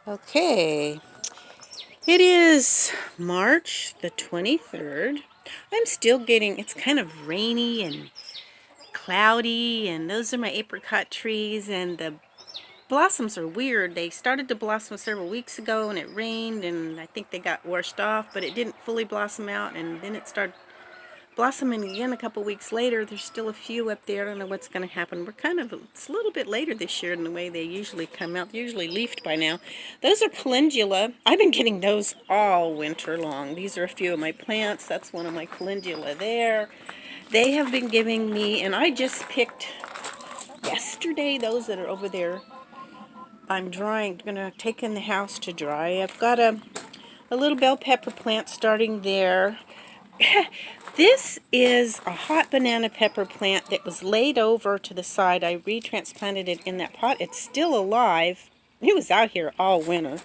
Okay, it is March the 23rd. I'm still getting, it's kind of rainy and cloudy, and those are my apricot trees, and the blossoms are weird. They started to blossom several weeks ago, and it rained, and I think they got washed off, but it didn't fully blossom out, and then it started blossoming again a couple weeks later. There's still a few up there. I don't know what's going to happen. It's a little bit later this year than the way they usually come out. They're usually leafed by now. Those are calendula. I've been getting those all winter long. These are a few of my plants. That's one of my calendula there. They have been giving me, and I just picked yesterday those that are over there. I'm going to take in the house to dry. I've got a little bell pepper plant starting there. This is a hot banana pepper plant that was laid over to the side. I retransplanted it in that pot. It's still alive. It was out here all winter.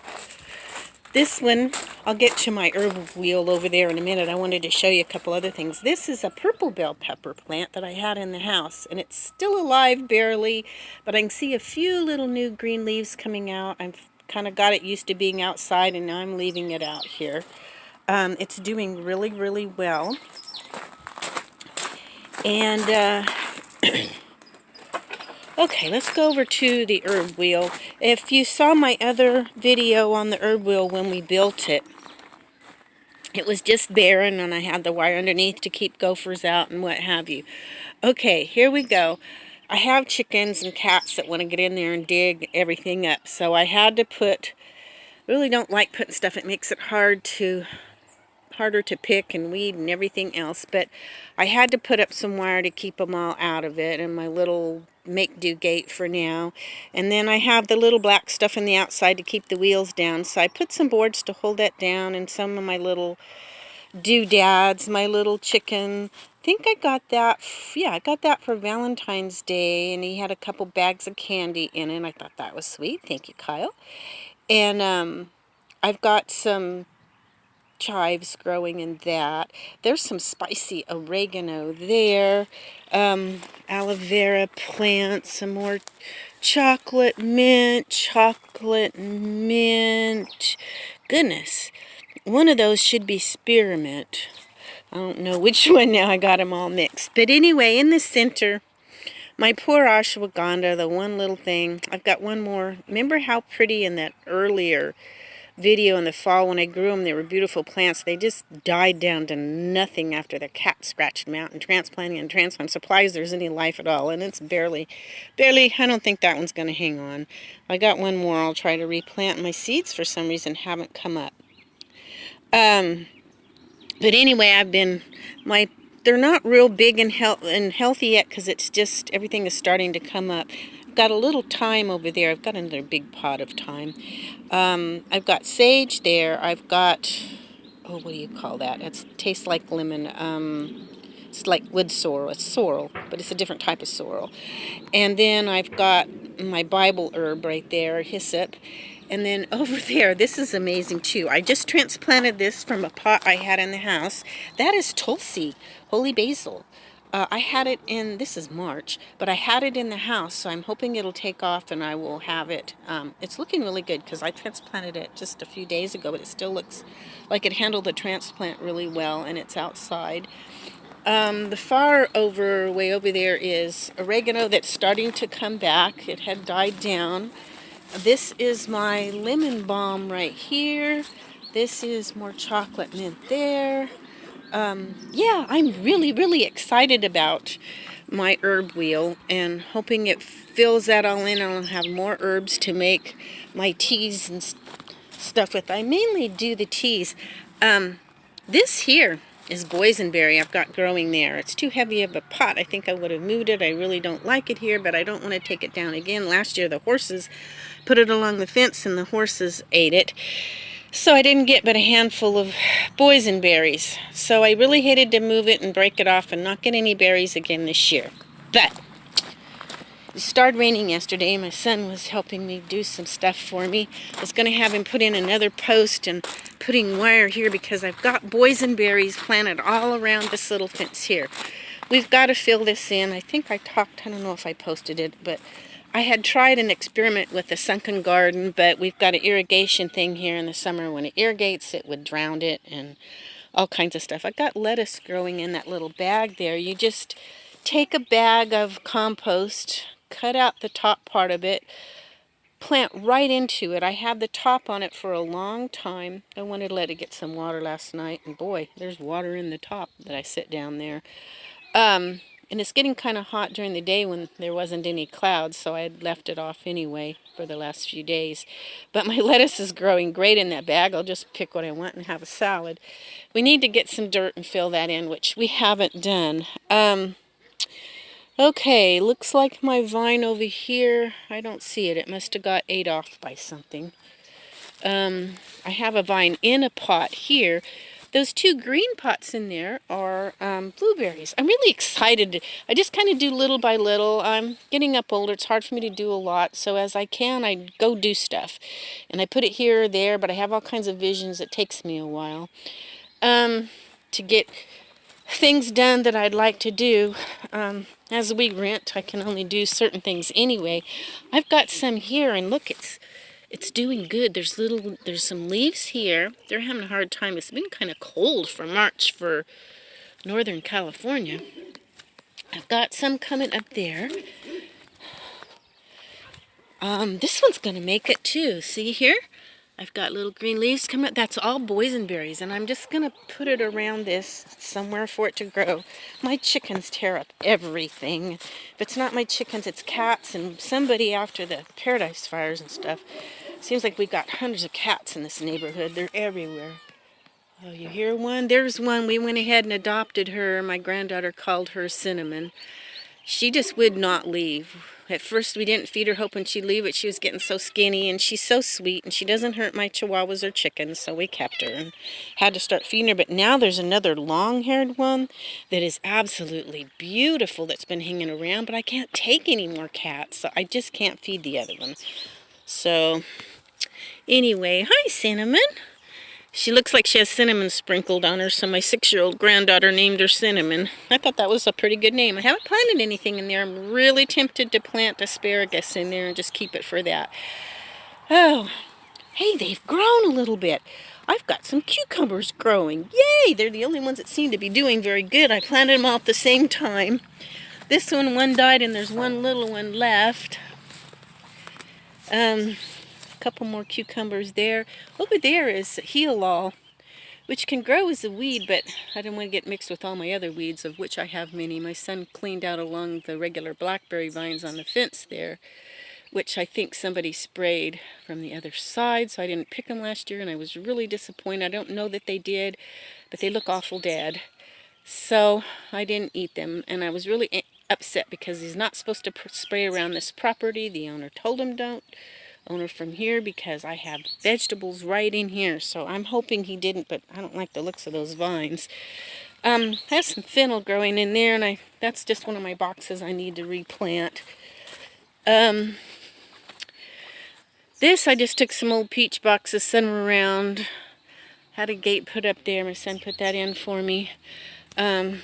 This one, I'll get to my herb wheel over there in a minute. I wanted to show you a couple other things. This is a purple bell pepper plant that I had in the house, and it's still alive barely, but I can see a few little new green leaves coming out. I've kind of got it used to being outside, and now I'm leaving it out here. It's doing really, really well. And okay, let's go over to the herb wheel. If you saw my other video on the herb wheel when we built it, it was just barren, and I had the wire underneath to keep gophers out and what have you. Okay, here we go. I have chickens and cats that want to get in there and dig everything up, so I had to really don't like putting stuff. It makes it harder to pick and weed and everything else, but I had to put up some wire to keep them all out of it, and my little make-do gate for now. And then I have the little black stuff in the outside to keep the wheels down, so I put some boards to hold that down, and some of my little doodads, my little chicken. I think I got that, yeah, I got that for Valentine's Day, and he had a couple bags of candy in it. I thought that was sweet. Thank you, Kyle. And I've got some chives growing in that. There's some spicy oregano there. Aloe vera plants, some more chocolate mint. Goodness, one of those should be spearmint. I don't know which one now. I got them all mixed. But anyway, in the center, my poor ashwagandha, the one little thing. I've got one more. Remember how pretty in that earlier video in the fall when I grew them, they were beautiful plants. They just died down to nothing after the cat scratched them out, and transplanting supplies there's any life at all, and it's barely, I don't think that one's going to hang on. I got one more I'll try to replant. My seeds for some reason haven't come up. But anyway, they're not real big and healthy yet, because it's just, everything is starting to come up. Got a little thyme over there. I've got another big pot of thyme. I've got sage there. I've got, oh, what do you call that? It tastes like lemon. It's like wood sorrel. It's sorrel, but it's a different type of sorrel. And then I've got my Bible herb right there, hyssop. And then over there, this is amazing too. I just transplanted this from a pot I had in the house. That is Tulsi, holy basil. I had it in, this is March, but I had it in the house, so I'm hoping it'll take off and I will have it. It's looking really good because I transplanted it just a few days ago, but it still looks like it handled the transplant really well, and it's outside. The way over there is oregano that's starting to come back. It had died down. This is my lemon balm right here. This is more chocolate mint there. Yeah, I'm really, really excited about my herb wheel, and hoping it fills that all in, and I'll have more herbs to make my teas and stuff with. I mainly do the teas. This here is boysenberry I've got growing there. It's too heavy of a pot. I think I would have moved it. I really don't like it here, but I don't want to take it down again. Last year the horses put it along the fence, and the horses ate it. So I didn't get but a handful of boysenberries. So I really hated to move it and break it off and not get any berries again this year. But it started raining yesterday. My son was helping me do some stuff for me. I was going to have him put in another post and putting wire here, because I've got boysenberries planted all around this little fence here. We've got to fill this in. I think I don't know if I posted it, but I had tried an experiment with the sunken garden, but we've got an irrigation thing here in the summer. When it irrigates, it would drown it and all kinds of stuff. I got lettuce growing in that little bag there. You just take a bag of compost, cut out the top part of it, plant right into it. I had the top on it for a long time. I wanted to let it get some water last night, and boy, there's water in the top that I set down there. And it's getting kind of hot during the day when there wasn't any clouds, so I had left it off anyway for the last few days. But my lettuce is growing great in that bag. I'll just pick what I want and have a salad. We need to get some dirt and fill that in, which we haven't done. Okay, looks like my vine over here, I don't see it. It must have got ate off by something. I have a vine in a pot here. Those two green pots in there are blueberries. I'm really excited. I just kind of do little by little. I'm getting up older. It's hard for me to do a lot. So as I can, I go do stuff. And I put it here or there, but I have all kinds of visions. It takes me a while to get things done that I'd like to do. As we rent, I can only do certain things anyway. I've got some here, and look, it's doing good. There's some leaves here. They're having a hard time. It's been kind of cold for March for Northern California. I've got some coming up there. This one's going to make it too. See here? I've got little green leaves coming up. That's all boysenberries, and I'm just going to put it around this somewhere for it to grow. My chickens tear up everything. If it's not my chickens, it's cats, and somebody after the Paradise Fires and stuff. Seems like we've got hundreds of cats in this neighborhood. They're everywhere. Oh, you hear one? There's one. We went ahead and adopted her. My granddaughter called her Cinnamon. She just would not leave. At first we didn't feed her hoping she'd leave, but she was getting so skinny, and she's so sweet, and she doesn't hurt my chihuahuas or chickens, so we kept her and had to start feeding her. But now there's another long-haired one that is absolutely beautiful that's been hanging around, but I can't take any more cats, so I just can't feed the other one. So anyway, hi Cinnamon. She looks like she has cinnamon sprinkled on her, so my 6-year-old granddaughter named her Cinnamon. I thought that was a pretty good name. I haven't planted anything in there. I'm really tempted to plant asparagus in there and just keep it for that. Oh, hey, they've grown a little bit. I've got some cucumbers growing. Yay! They're the only ones that seem to be doing very good. I planted them all at the same time. This one died, and there's one little one left. Couple more cucumbers there. Over there is heal-all, which can grow as a weed, but I don't want to get mixed with all my other weeds, of which I have many. My son cleaned out along the regular blackberry vines on the fence there, which I think somebody sprayed from the other side, so I didn't pick them last year, and I was really disappointed. I don't know that they did, but they look awful dead. So I didn't eat them, and I was really upset because he's not supposed to spray around this property. The owner told him don't. Owner from here, because I have vegetables right in here, so I'm hoping he didn't, but I don't like the looks of those vines. I have some fennel growing in there, and that's just one of my boxes I need to replant. This, I just took some old peach boxes, sent them around, had a gate put up there. My son put that in for me. And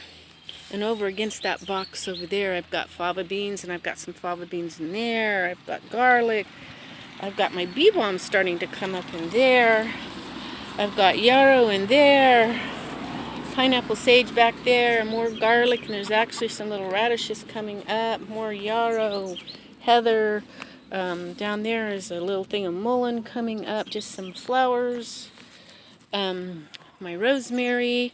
over against that box over there, I've got fava beans, and I've got some fava beans in there. I've got garlic. I've got my bee balm starting to come up in there. I've got yarrow in there. Pineapple sage back there. More garlic. And there's actually some little radishes coming up. More yarrow, heather. Down there is a little thing of mullein coming up. Just some flowers. My rosemary.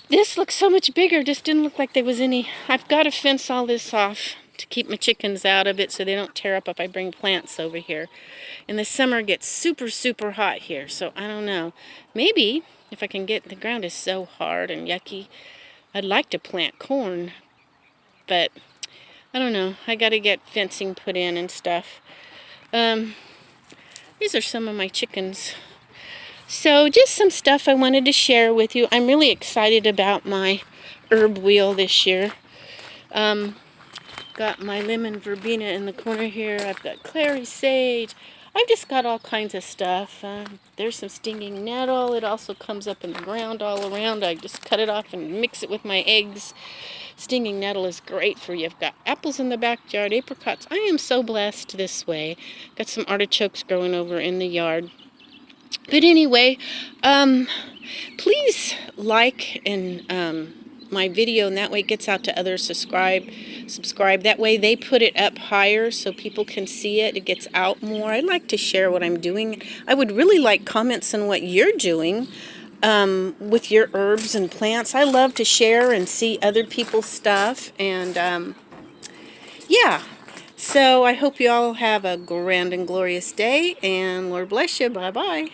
This looks so much bigger. Just didn't look like there was any. I've got to fence all this off to keep my chickens out of it so they don't tear up if I bring plants over here. In the summer it gets super, super hot here, so I don't know. Maybe if I can get, the ground is so hard and yucky, I'd like to plant corn, but I don't know. I got to get fencing put in and stuff. These are some of my chickens. So just some stuff I wanted to share with you. I'm really excited about my herb wheel this year. Got my lemon verbena in the corner here. I've got clary sage. I've just got all kinds of stuff. There's some stinging nettle. It also comes up in the ground all around. I just cut it off and mix it with my eggs. Stinging nettle is great for you. I've got apples in the backyard, apricots. I am so blessed this way. Got some artichokes growing over in the yard. But anyway, please like and my video, and that way it gets out to others. Subscribe. That way they put it up higher so people can see it. It gets out more. I like to share what I'm doing. I would really like comments on what you're doing with your herbs and plants. I love to share and see other people's stuff. And yeah. So I hope you all have a grand and glorious day. And Lord bless you. Bye-bye.